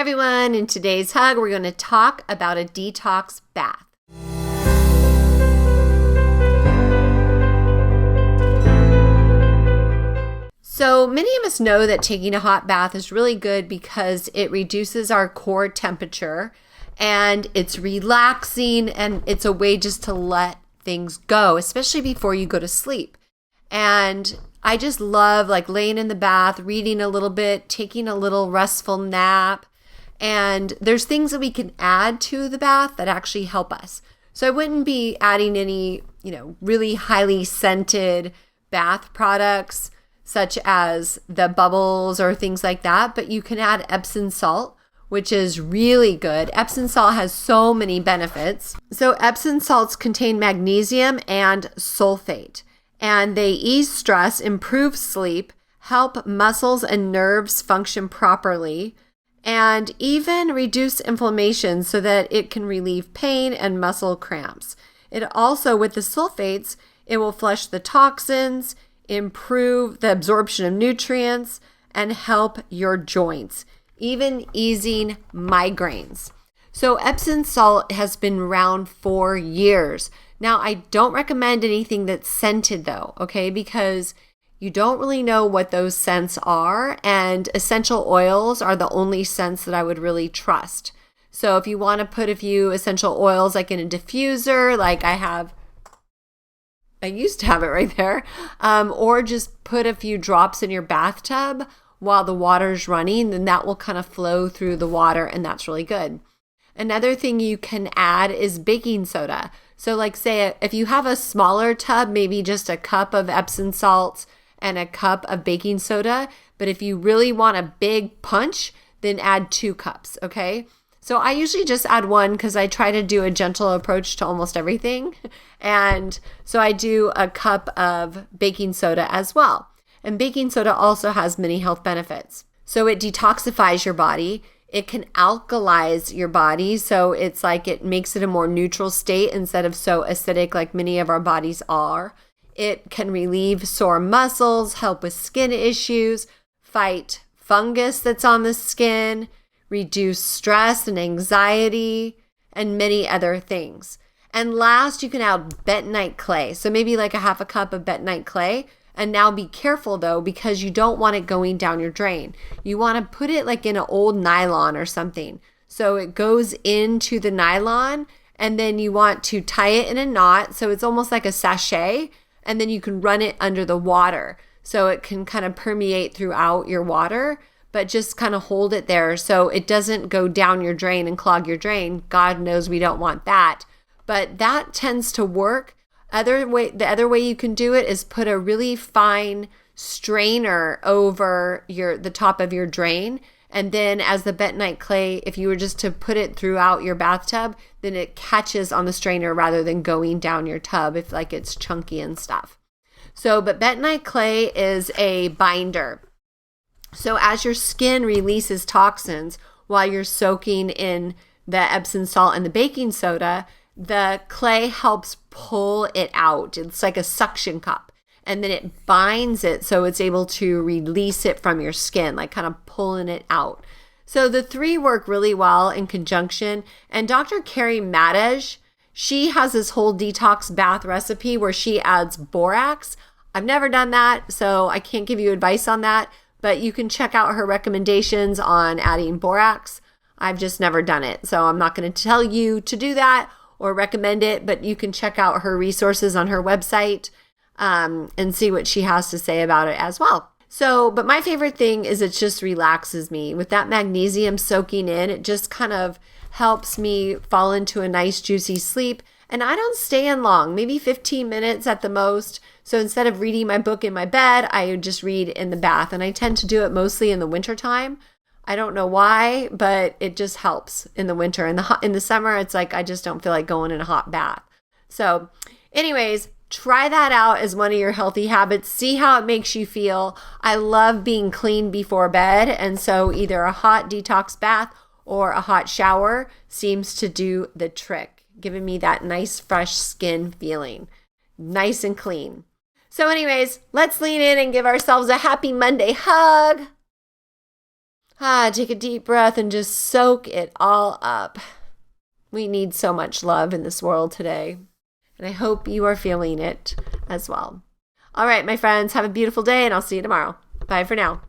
everyone, in today's hug, we're going to talk about a detox bath. So many of us know that taking a hot bath is really good because it reduces our core temperature and it's relaxing and it's a way just to let things go, especially before you go to sleep. And I just love laying in the bath, reading a little bit, taking a little restful nap. And there's things that we can add to the bath that actually help us. So I wouldn't be adding any, really highly scented bath products such as the bubbles or things like that, but you can add Epsom salt, which is really good. Epsom salt has so many benefits. So Epsom salts contain magnesium and sulfate, and they ease stress, improve sleep, help muscles and nerves function properly, and even reduce inflammation so that it can relieve pain and muscle cramps. It also, with the sulfates, it will flush the toxins, improve the absorption of nutrients, and help your joints, even easing migraines. So Epsom salt has been around for years. Now, I don't recommend anything that's scented though, okay? Because you don't really know what those scents are, and essential oils are the only scents that I would really trust. So if you want to put a few essential oils in a diffuser, I used to have it right there, or just put a few drops in your bathtub while the water's running, then that will kind of flow through the water, and that's really good. Another thing you can add is baking soda. So say if you have a smaller tub, maybe just a cup of Epsom salts and a cup of baking soda. But if you really want a big punch, then add 2 cups, okay? So I usually just add 1 because I try to do a gentle approach to almost everything. And so I do a cup of baking soda as well. And baking soda also has many health benefits. So it detoxifies your body. It can alkalize your body. So it's it makes it a more neutral state instead of so acidic like many of our bodies are. It can relieve sore muscles, help with skin issues, fight fungus that's on the skin, reduce stress and anxiety, and many other things. And last, you can add bentonite clay. So maybe a half a cup of bentonite clay. And now be careful though, because you don't want it going down your drain. You want to put it in an old nylon or something. So it goes into the nylon, and then you want to tie it in a knot. So it's almost like a sachet, and then you can run it under the water. So it can kind of permeate throughout your water, but just kind of hold it there so it doesn't go down your drain and clog your drain. God knows we don't want that. But that tends to work. The other way you can do it is put a really fine strainer over the top of your drain. And then as the bentonite clay, if you were just to put it throughout your bathtub, then it catches on the strainer rather than going down your tub if it's chunky and stuff. But bentonite clay is a binder. So as your skin releases toxins while you're soaking in the Epsom salt and the baking soda, the clay helps pull it out. It's like a suction cup. And then it binds it so it's able to release it from your skin, kind of pulling it out. So the 3 work really well in conjunction. And Dr. Carrie Madej, she has this whole detox bath recipe where she adds borax. I've never done that, so I can't give you advice on that. But you can check out her recommendations on adding borax. I've just never done it, so I'm not going to tell you to do that or recommend it, but you can check out her resources on her website and see what she has to say about it as well. But my favorite thing is it just relaxes me. With that magnesium soaking in, it just kind of helps me fall into a nice juicy sleep. And I don't stay in long, maybe 15 minutes at the most. So instead of reading my book in my bed, I just read in the bath. And I tend to do it mostly in the wintertime. I don't know why, but it just helps in the winter. In the summer, it's I just don't feel like going in a hot bath. So anyways, try that out as one of your healthy habits. See how it makes you feel. I love being clean before bed. And so either a hot detox bath or a hot shower seems to do the trick, giving me that nice fresh skin feeling, nice and clean. So anyways, let's lean in and give ourselves a happy Monday hug. Take a deep breath and just soak it all up. We need so much love in this world today. And I hope you are feeling it as well. All right, my friends, have a beautiful day, and I'll see you tomorrow. Bye for now.